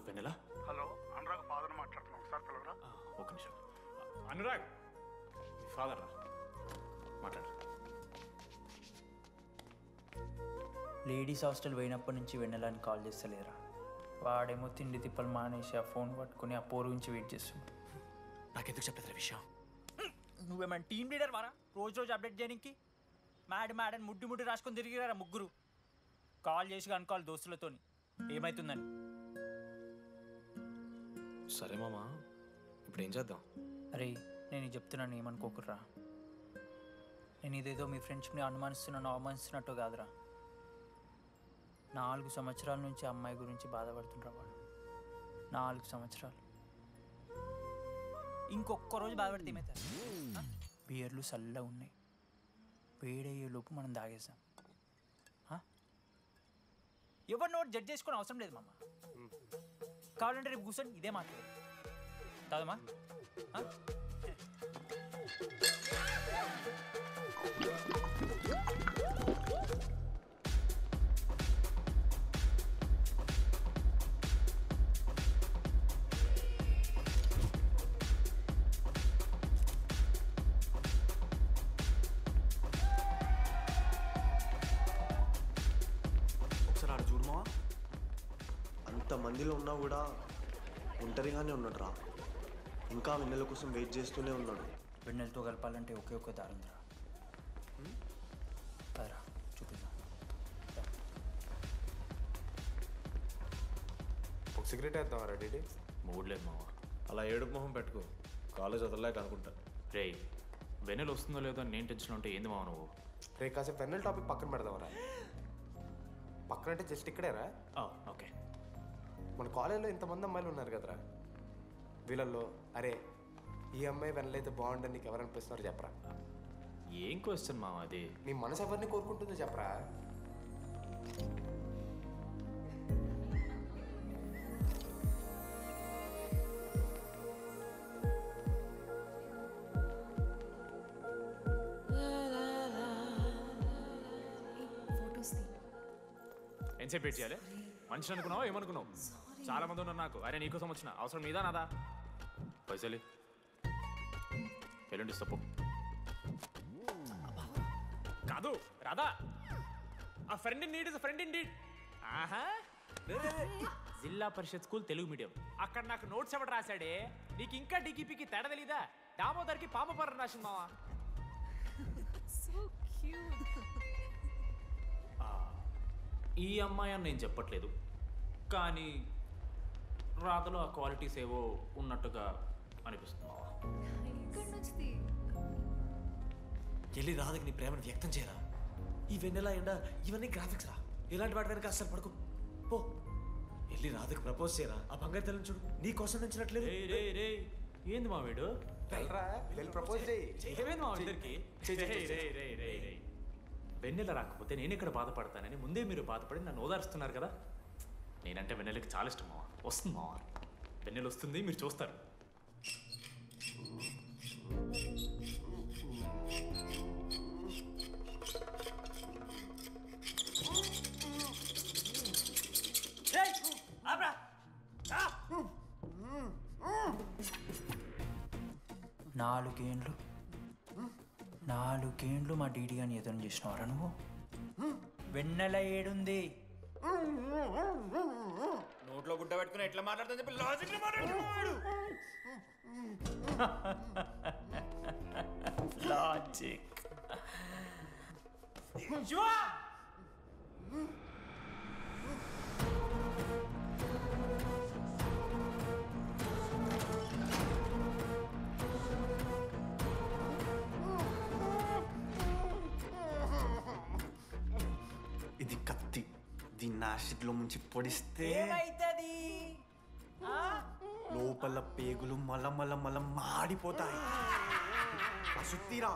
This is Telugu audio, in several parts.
వెన్నెలా? హలో, అనురాగ్ ఫాదర్ మాట్లాడుతున్నాను, ఒకసారి పిలవరా? ఒక నిమిషం. అనురాగ్ ఫాదర్ రా, మాట్లాడు. లేడీస్ హాస్టల్ పోయినప్పటి నుంచి వెన్నెలని కాల్ చేస్తలేరా. వాడేమో తిండి తిప్పలు మానేసి ఆ ఫోన్ పట్టుకుని ఆ పోరు గురించి వెయిట్ చేస్తుంది. నాకెందుకు చెప్పలేదు విషయం? నువ్వేమైనా టీమ్ లీడర్ వారా రోజు రోజు అప్డేట్ చేయడానికి? మ్యాడని ముడ్డి రాసుకొని తిరిగిరారా ముగ్గురు. కాల్ చేసి అనుకోవాలి దోస్తులతోని ఏమవుతుందని. సరే మామా, ఇప్పుడు ఏం చేద్దాం? అరే నేను ఇది చెప్తున్నాను, ఏమనుకోకుర్రా. నేను ఇదేదో మీ ఫ్రెండ్స్ని అవమానిస్తున్నట్టు కాదురా. 4 సంవత్సరాల నుంచి అమ్మాయి గురించి బాధపడుతుండ్రా వాడు. 4 సంవత్సరాలు. ఇంకొక్క రోజు బాధపడితే ఏమవుతారు? బియర్లు చల్లగా ఉన్నాయి, వేడయ్యే లోపు మనం తాగేసాం. ఎవరు నోట్ జడ్జ్ చేసుకుని అవసరం లేదు మామ. కావాలంటే రేపు కూర్చొని ఇదే మాట్లాడు కాదమ్మా. అంతమందిలో ఉన్నా కూడా ఒంటరిగానే ఉన్నాడు రా. ఇంకా వెన్నెల కోసం వెయిట్ చేస్తూనే ఉన్నాడు. వెన్నెలతో కలపాలంటే ఒకే ఒక్క దారుందిరా. రా చూపిద్దాం. ఒక సిగరెట్ వేద్దాం రెడీ? మూడ్ లేదు మావా. అలా ఏడుపు మొహం పెట్టుకో, కాలేజ్ వదలలేక అనుకుంటా. రే వెన్నెల వస్తుందో లేదో అని నేను టెన్షన్ ఉంటే ఏంది మావ నువ్వు? రే కాసేపు వెన్నెల టాపిక్ పక్కన పెడదామరా. పక్కన అంటే జస్ట్ ఇక్కడేరా. ఓకే. మన కాలేజ్లో ఇంతమంది అమ్మాయిలు ఉన్నారు కదరా, వీళ్ళల్లో అరే ఈ అమ్మాయి వెనలైతే బాగుండని నీకు ఎవరు అనిపిస్తున్నారు చెప్పరా? ఏం క్వశ్చన్ మావా అది? నీ మనసు ఎవరిని కోరుకుంటుందో చెప్పరా? ఎంతసేపు వెయిట్ చేయాలి? మనిషిని అనుకున్నావు ఏమనుకున్నావు? చాలా మంది ఉన్నారు నాకు. అరే నీకోసం వచ్చిన అవసరం నీదా నాదా? పైసలి ఎల్లుండి తప్పు కాదు రాదా. ఆ friend in need is friend in need. ఆహా, జిల్లా పరిషత్ స్కూల్ తెలుగు మీడియం. అక్కడ నాకు నోట్స్ ఎవడు రాశాడే? నీకు ఇంకా డికిపికి తేడా తెలీదా? దామోదర్కి పామపర్ర రాసింది మావా. ఈ అమ్మాయి అని నేను చెప్పట్లేదు, కానీ రాధలో ఆ క్వాలిటీస్ ఏవో ఉన్నట్టుగా అనిపిస్తుంది. వెళ్ళి రాధకి నీ ప్రేమను వ్యక్తం చేయరా. ఈ వెన్నెలా ఎండ ఇవన్నీ గ్రాఫిక్స్ రా. ఇలాంటి వాటి వెనక అస్సలు పడుకో. పో వెళ్ళి రాధకి ప్రపోజ్ చేయరా. ఆ బంగారు తెల్లని చూడు నీ కోసం నచ్చినట్లేదు. ఏంది మా వీడు? ప్రపోజ్ ఏమైంది మా ఇద్దరికి? వెన్నెల రాకపోతే నేను ఇక్కడ బాధపడతానని ముందే మీరు బాధపడి నన్ను ఓదారుస్తున్నారు కదా. నేనంటే వెన్నెలకి చాలా ఇష్టం మావా. వస్తుంది మావా, వెన్నెల వస్తుంది, మీరు చూస్తారు. నాలుగేండ్లు మా డీడీ గాని ఎదురు చేసినవారా నువ్వు? వెన్నెల ఏడుంది? నోట్లో గుడ్డ పెట్టుకుని ఎట్లా మాట్లాడుతుందని చెప్పి లాజిక్ మాట్లాడుతున్నాడు. లాజిక్ ఇది కత్తి, దీన్ని యాసిడ్లో ముంచి పొడిస్తే ఏమైతది? లోపల పేగులు మల మాడిపోతాయి. సుత్తిరా,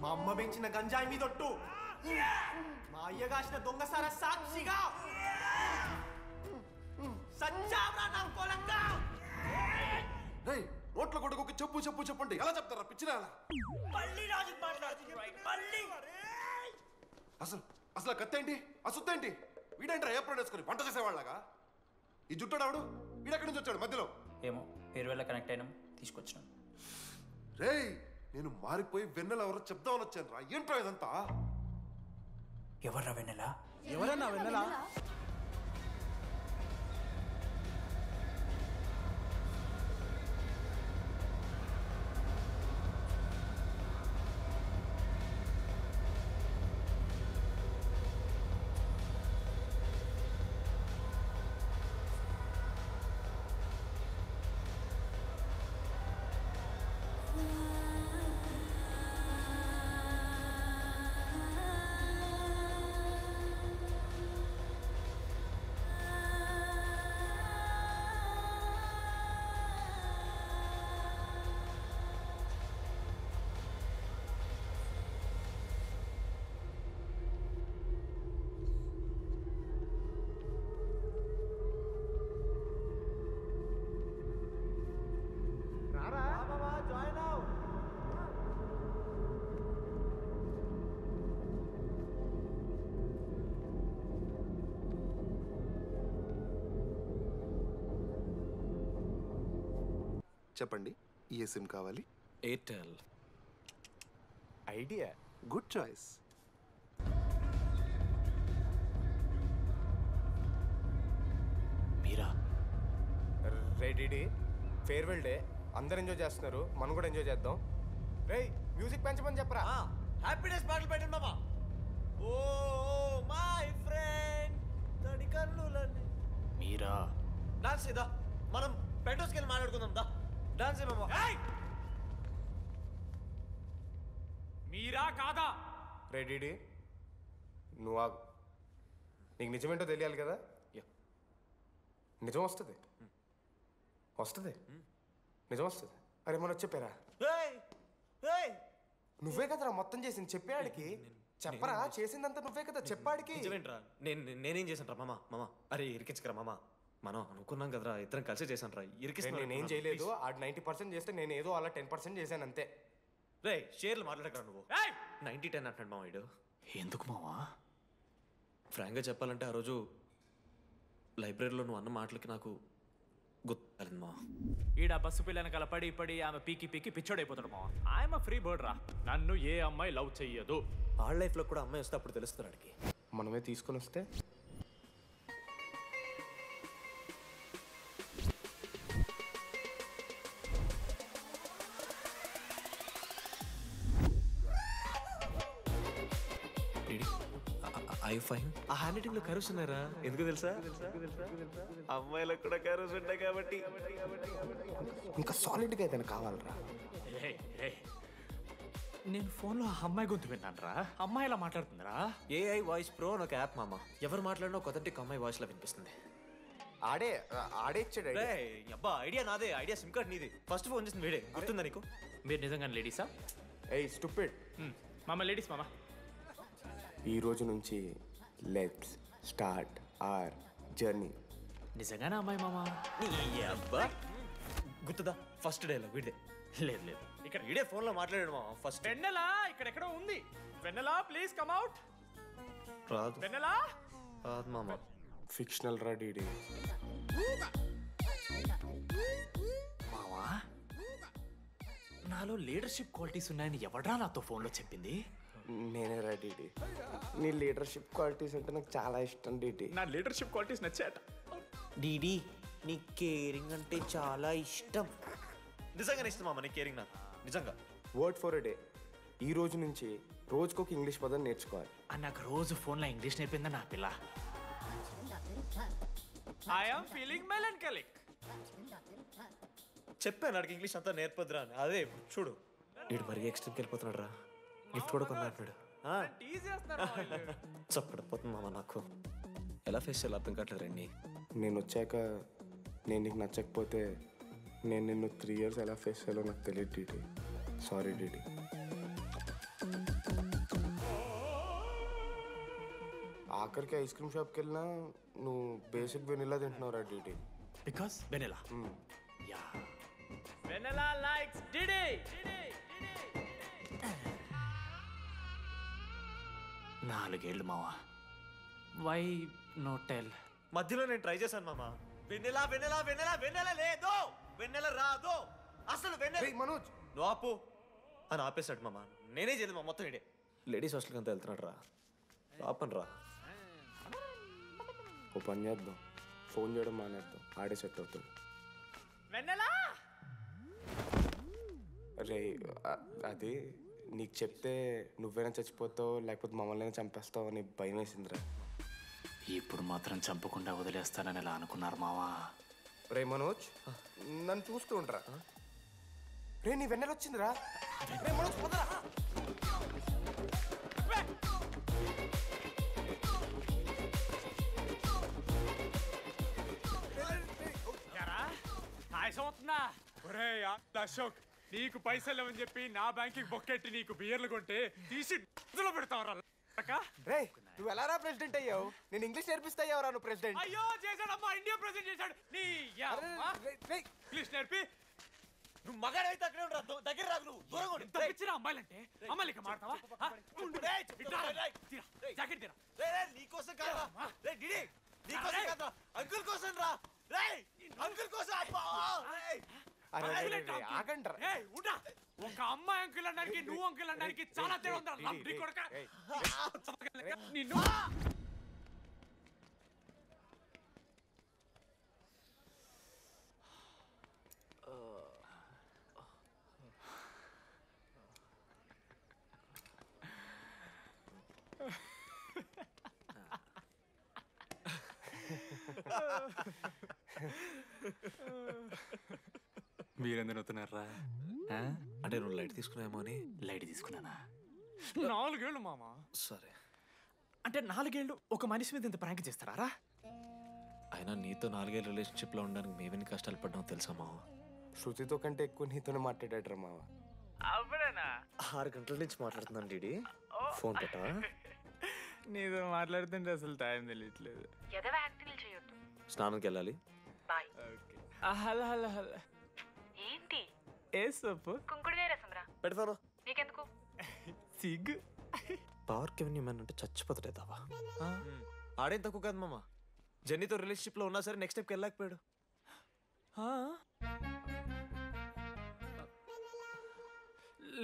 మా అమ్మ పెంచిన గంజాయి మీదొట్టు, మా అయ్య కాసిన దొంగసార సాక్షిగా సచ్చావ్రా నా కొలంగా. నోట్ల కొడుకు చెప్పు చెప్పు చెప్పండి ఎలా చెప్తారా పిచ్చిరా? మాట్లాడుతుంది అసలు కత్తేంటి, అసుత్తేంటి? వీడేంట్రా ఏప్రిల్ వేసుకొని వంట చేసేవాళ్ళగా ఈ జుట్టాడు వీడెక్కడి నుంచి వచ్చాడు మధ్యలో ఏమో పేరు వల్ల కనెక్ట్ అయినాం తీసుకొచ్చినాం. రేయ్ నేను మారిపోయి వెన్నెల ఎవరో చెప్దామని వచ్చాను రా. ఏంట్రా ఇదంతా? ఎవర్రా వెన్నెలా? ఎవరన్నా వెన్నెలా? చెప్పండి ఏ సిమ్ కావాలి? ఎయిర్టెల్. ఐడియా. Good choice. మీరా రెడీ ఫేర్వెల్ డే అందరు ఎంజాయ్ చేస్తున్నారు, మనం కూడా ఎంజాయ్ చేద్దాం. రేయ్ మ్యూజిక్ పెంచమని చెప్పరా. హ్యాపీనెస్ పాటలు పెట్టండి మామ. ఓ మై ఫ్రెండ్ తడి కన్నులని. మీరా డాన్స్ చేద్దాం, మనం పెంటోస్కి వెళ్ళి మాట్లాడుకుందాం. దా డాన్స్ ఏ మామ. మీరా కాదా? రెడీ నువ్వు ఆగు. నీకు నిజమేంటో తెలియాలి కదా. నిజం వస్తుంది వస్తుంది నిజం వస్తుంది. అరే మొన్న చెప్పారా? నువ్వే కదరా మొత్తం చేసింది చెప్పాడికి. చెప్పరా చేసిందంతా నువ్వే కదా చెప్పాడికి. నిజమేంట్రా? నేనేం చేశాను రా మామ. అరే ఇరికించకరా మామ. మనం అనుకున్నాం కదరా, ఇద్దరం కలిసి చేశాను రా. నేనేం చేయలేదు. ఆడు 90% చేస్తే నేను ఏదో అలా 10% చేశాను అంతే. రే షేర్లు మాట్లాడకరా నువ్వు. 90-10 అంటాడు మామ వీడు. ఎందుకు మావా? ఫ్రాంక్గా చెప్పాలంటే ఆ రోజు లైబ్రరీలో నువ్వు అన్న మాటలకి నాకు గుర్తులేదు మామ. ఈడ బస్సు పిల్లని కలపడి పడి ఆమె పీకి పీకి పిచ్చోడైపోతాడు మావా. ఆయమ ఫ్రీ బర్డ్ రా. నన్ను ఏ అమ్మాయి లవ్ చెయ్యదు. వాళ్ళ లైఫ్లో కూడా అమ్మాయి వస్తే అప్పుడు తెలుస్తుంది వాడికి. మనమే తీసుకొని వస్తే ఐ ఫైన్. ఆ హ్యాండ్ రైటింగ్ లో కరోస్ ఉన్నారా? ఎందుకు తెలుసా? అమ్మాయిలకు కూడా కరోస్ ఉంటాయి కాబట్టి. ఇంకా సాలిడ్గా ఏదైనా కావాలరా. నేను ఫోన్లో ఆ అమ్మాయి గొంతు విన్నాను రా. అమ్మాయి ఇలా మాట్లాడుతుందిరా. ఏఐ వాయిస్ ప్రో అని ఒక యాప్ మామ. ఎవరు మాట్లాడినా ఒక అథెంటిక్ అమ్మాయి వాయిస్ లో వినిపిస్తుంది. ఆడే ఇచ్చాడు idea. అబ్బా ఐడియా నాదే. ఐడియా సిమ్ కార్డ్ నీది. ఫస్ట్ ఫోన్ చేసింది వీడే. గుర్తుందా నీకు? మీరు నిజంగా లేడీసా? ఏయ్ స్టూపిడ్. మామ లేడీస్ మామ. ఈ రోజు నుంచి లెట్స్ స్టార్ట్ అవర్ జర్నీ. నిజంగానే అమ్మాయి మామ? అబ్బా గుర్తుదా? ఫస్ట్ డేలో వీడిదే. లేదు లేదు, ఇక్కడ వీడే ఫోన్ లో మాట్లాడాడు మామ. ఫస్ట్ వెన్నెలా ఇక్కడెక్కడో ఉంది. వెన్నెలా ప్లీజ్ కమ్ అవుట్. రాదు వెన్నెలా రాదు మామ. ఫిక్షనల్ రా డీడీ. మావా నాలో లీడర్షిప్ క్వాలిటీస్ ఉన్నాయని ఎవడ్రా నాతో ఫోన్లో చెప్పింది? నేనే రా డీడీ. నీ లీడర్షిప్ క్వాలిటీస్ అంటే నాకు చాలా ఇష్టం డీడీ. నా లీడర్షిప్ క్వాలిటీస్ నచ్చాట. డీడీ నీ కేరింగ్ అంటే చాలా ఇష్టం. నిజంగానే ఇష్టం మామ నీ కేరింగ్ నాకు. నిజంగా. Word for a day. ఈ రోజు నుంచి రోజుకొక ఇంగ్లీష్ పదం నేర్చుకోవాలి. నాకు రోజు ఫోన్లో ఇంగ్లీష్ నేర్పిందా నా పిల్ల. I'm feeling melancholic. చెప్పాను నాకు ఇంగ్లీష్ అంతా నేర్పొద్దురా అని. అదే చూడు వీడు మరీ ఎక్స్ట్రీమ్కి వెళ్ళిపోతున్నాడు రా. గిఫ్ట్ కూడా కొన్నాడు. చప్పడిపోతుంది మామ నాకు. ఎలా ఫేస్ చేయాలి అర్థం కావట్లేదు రండి. నేను వచ్చాక నేను నీకు నచ్చకపోతే నేను నిన్ను 3 years ఎలా ఫేస్ చేయాలో నాకు తెలియదు డీడీ. Sorry DD. ఆఖరికి ఐస్ క్రీమ్ షాప్కి వెళ్ళినా నువ్వు బేసిక్ వెనిలా తింటున్నావు రా DD. Because Vennela. Ya Vennela likes DD. 4 ఏళ్ళు మావా. Why no tell. మధ్యలో నేను ట్రై చేశాను మామ. వెన్నెల వెన్నెల వెన్నెల వెన్నెల లేదు, వెన్నెల రాదు అసలు. వెన్నెల మనోజ్ నువ్వు ఆపు అని ఆపేశాడు మామ. నేనే చేయలేదు మా మొత్తం ఇడే. లేడీస్ హాస్టల్కి అంతా వెళ్తున్నాడు రా. ఆపను రా. ఓ పని చేద్దాం, ఫోన్ చేయడం మానేద్దాం, ఆడే సెట్ అవుతుంది. వెన్నెలా రే అది నీకు చెప్తే నువ్వైనా చచ్చిపోతావు లేకపోతే మమ్మల్ని చంపేస్తావు అని భయం వేసిందిరా. ఇప్పుడు మాత్రం చంపకుండా వదిలేస్తానని ఎలా అనుకున్నారు మావా? రే మనోజ్ నన్ను చూస్తూ ఉంటారా? రే నీ వెన్నెల వచ్చిందిరా. రే మనోజ్ పోతరా. అవుతుందా? ఒరే అశోక్, నీకు పైసలు లేవని చెప్పి నా బ్యాంకింగ్ బొక్కెట్టి నీకు బియర్లు కొంటే తీసి పెడతావరా? రే నువ్వు ఎలా రా ప్రెసిడెంట్ అయ్యావు? నేను ఇంగ్లీష్ నేర్పిస్తా అయ్యావురా నువ్వు ప్రెసిడెంట్. అయ్యో చేశాడమ్మా, ఇండియా ప్రెసిడెంట్ చేశాడు. నీ ఇంగ్లీష్ నేర్పి నువ్వు మగాడైతే అక్కడే ఉండరా, దగ్గర రాదు. నువ్వు దూరంగా ఉండు. ఎంత పిచ్చిరా అమ్మాయిలంటే? అమ్మాయిలు ఇక మాడతావా? జాకెట్ తీరా. నీకోసం కాదురా. రే డిడి, నీకోసం కాదురా, అంకుల్ కోసం రా. రే అంకుల్ కోసం. ఆగంటారా? ఒక అమ్మాయి అంకుల్ అనడానికి నువ్వు అంకుల్ అనడానికి చాలా తేడా ఉందా? నిన్ను మీరెందుకు నవ్వుతున్నారా? అంటే నువ్వు లైట్ తీసుకున్నామో అని. లైట్ తీసుకున్నానా? 4 ఏళ్ళు మామా. సరే, అంటే 4 ఏళ్ళు ఒక మనిషి మీద ఇంత ప్రాంక్ చేస్తారా? అయినా నీతో 4 ఏళ్ళ రిలేషన్షిప్లో ఉండడానికి మేమేని కష్టాలు పడ్డామో తెలుసా మావ? శృతితో కంటే ఎక్కువ నీతోనే మాట్లాడాడు మావ. అవునా? 6 గంటల నుంచి మాట్లాడుతున్నాను డీడీ. ఫోన్ పెట్టా. నీతో మాట్లాడుతుంటే అసలు టైం తెలియట్లేదు. స్నానంకి వెళ్ళాలి. Hello hello hello. ఏంటి ఏ సొప్పు కుంకుడుగాయ రసం రా. పెడతాను. నీకెందుకు? సిగ్గు. పవర్కి ఎవరిని ఏమన్నా అంటే చచ్చిపోతాడేదావా? ఆడేం తక్కువ కాదు మామ. జెన్నీతో రిలేషన్షిప్లో ఉన్నా సరే నెక్స్ట్ స్టెప్కి వెళ్ళలేకపోయాడు.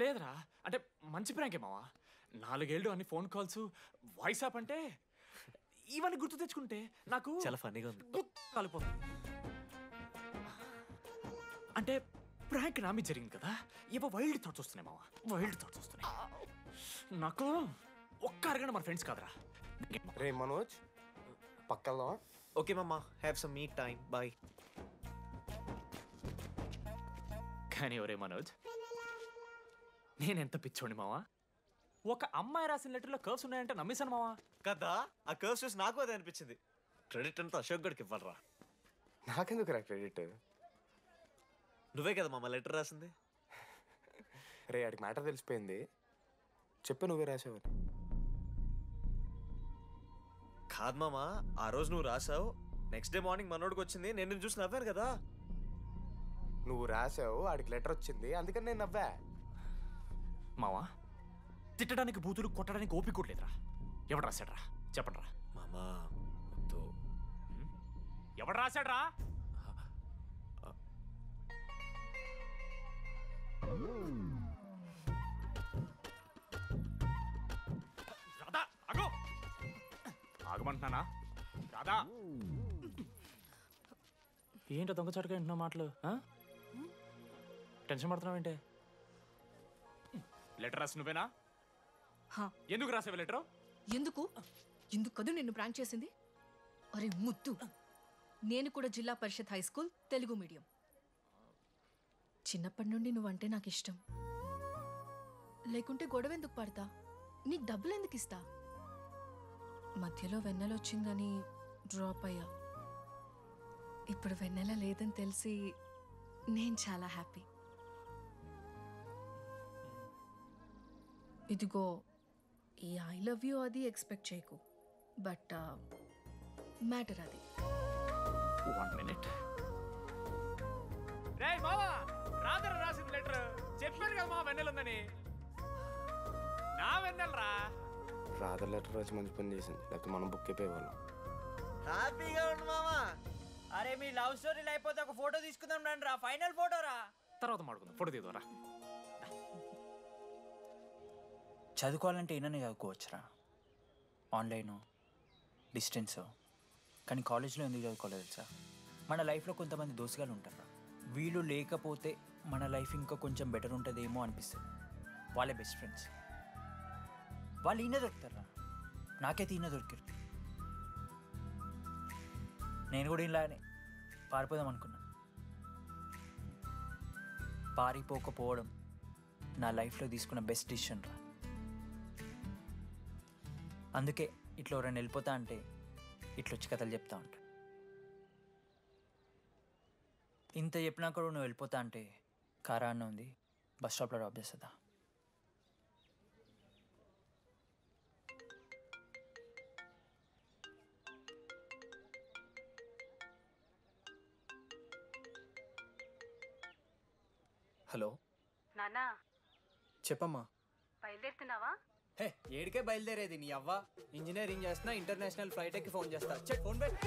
లేదురా, అంటే మంచి ప్రాంకే మావా. 4 ఏళ్ళు అన్ని ఫోన్ కాల్స్, వాయిస్ యాప్ అంటే ఇవన్నీ గుర్తు తెచ్చుకుంటే నాకు చాలా ఫన్నీగా ఉంది. కాలిపోతుంది. అంటే ప్రాంక్ నా మీద జరిగింది కదా, ఏవో వైల్డ్ థాట్స్ వస్తున్నాయి మావా, వైల్డ్ థాట్స్ వస్తున్నాయి. నాకు ఒక్క అరగంట మన ఫ్రెండ్స్ కాదురా. రే మనోజ్ పక్కలో. ఓకే మామ, have some me time. Bye. కానీ ఒరే మనోజ్, నేనెంత పిచ్చోండి మావా. ఒక అమ్మాయి రాసిన లెటర్లో కర్వ్స్ ఉన్నాయంటే నమ్మేశాను మావా. కదా, ఆ కర్వ్స్ చూసి నాకు అదే అనిపించింది. క్రెడిట్ అంతా అశోక్ గడికి ఇవ్వాలరా. నాకెందుకు రా క్రెడిట్? నువ్వే కదా మామ లెటర్ రాసింది. రే ఆడికి మ్యాటర్ తెలిసిపోయింది, చెప్పు నువ్వే రాసావని. కాదు మామ, ఆ రోజు నువ్వు రాసావు, నెక్స్ట్ డే మార్నింగ్ మనోడికి వచ్చింది, నేను నిన్ను చూసి నవ్వాను కదా. నువ్వు రాసావు, ఆడికి లెటర్ వచ్చింది, అందుకని నేను నవ్వా. మావా, తిట్టడానికి బూతులు కొట్టడానికి ఓపిక కొట్టలేదురా. ఎవడు రాశాడ్రా చెప్పండి రా. మామా ఎవడు రాశాడ్రా? రాధా ఆగు. ఆగమంటున్నానా? రాధా ఏంటో దొంగచాటుగా వింటున్నా మాటలు? టెన్షన్ పడుతున్నావు ఏంటే? లెటర్ రాసి నువ్వేనా? ఎందుకు రాసావు లెటర్? ఎందుకు కదూ నిన్ను ప్రాంక్ చేసింది? అరే ముద్దు, నేను కూడా జిల్లా పరిషత్ హై స్కూల్ తెలుగు మీడియం. చిన్నప్పటి నుండి నువ్వంటే నాకు ఇష్టం. లేకుంటే గొడవ ఎందుకు పడతా? నీకు డబ్బులు ఎందుకు ఇస్తా? మధ్యలో వెన్నెల వచ్చిందని డ్రాప్ అయ్యా. ఇప్పుడు వెన్నెల లేదని తెలిసి నేను చాలా హ్యాపీ. ఇదిగో ఈ ఐ లవ్ యూ అది ఎక్స్పెక్ట్ చేయకు, బట్ మ్యాటర్ అది. 1 minute. రేయ్ మావా, రాధర రాసింది లెటర్. చెప్పాను కదా మా వెన్నెల ఉందని. నా వెన్నెలరా. రాధ లెటర్ రాసి మంచి పని చేసింది, లేకపోతే మనం బుక్ అయిపోయేవాళ్ళం. హ్యాపీగా ఉండు మామా. అరే మీ లవ్ స్టోరీ అయిపోతే ఒక ఫోటో తీసుకుందాం రండి రా, ఫైనల్ ఫోటో రా. తర్వాత మాడుకుందాం, ఫోటో తీద్దాం. చదువుకోవాలంటే ఏమైనా చదువుకోవచ్చురా, ఆన్లైను డిస్టెన్స్. కానీ కాలేజ్లో ఎందుకు చదువుకోలేదు తెలుసా? మన లైఫ్లో కొంతమంది దోస్తుగాలు ఉంటారు, వీళ్ళు లేకపోతే మన లైఫ్ ఇంకా కొంచెం బెటర్ ఉంటుందేమో అనిపిస్తుంది. వాళ్ళే బెస్ట్ ఫ్రెండ్స్. వాళ్ళు ఈయన దొరుకుతారా, నాకైతే ఈయన దొరికారు. నేను కూడా ఇలానే పారిపోదాం అనుకున్నా. పారిపోకపోవడం నా లైఫ్లో తీసుకున్న బెస్ట్ డిసిషన్ రా. అందుకే ఇట్లా ఎవరైనా వెళ్ళిపోతా అంటే ఇట్లా వచ్చి కథలు చెప్తా ఉంటా. ఇంత చెప్పినా కూడా నువ్వు వెళ్ళిపోతా అంటే కారా అన్న ఉంది, బస్ స్టాప్లో డ్రాప్ చేస్తుందా? హలో నానా చెప్పమ్మా. బయలుదేరుతున్నావా? హే ఏడికే బయలుదేరేది నీ అవ్వ. ఇంజనీరింగ్ చేస్తున్నా, ఇంటర్నేషనల్ ఫ్లైట్ ఎక్కి ఫోన్ చేస్తా. చెక్ ఫోన్ పెట్.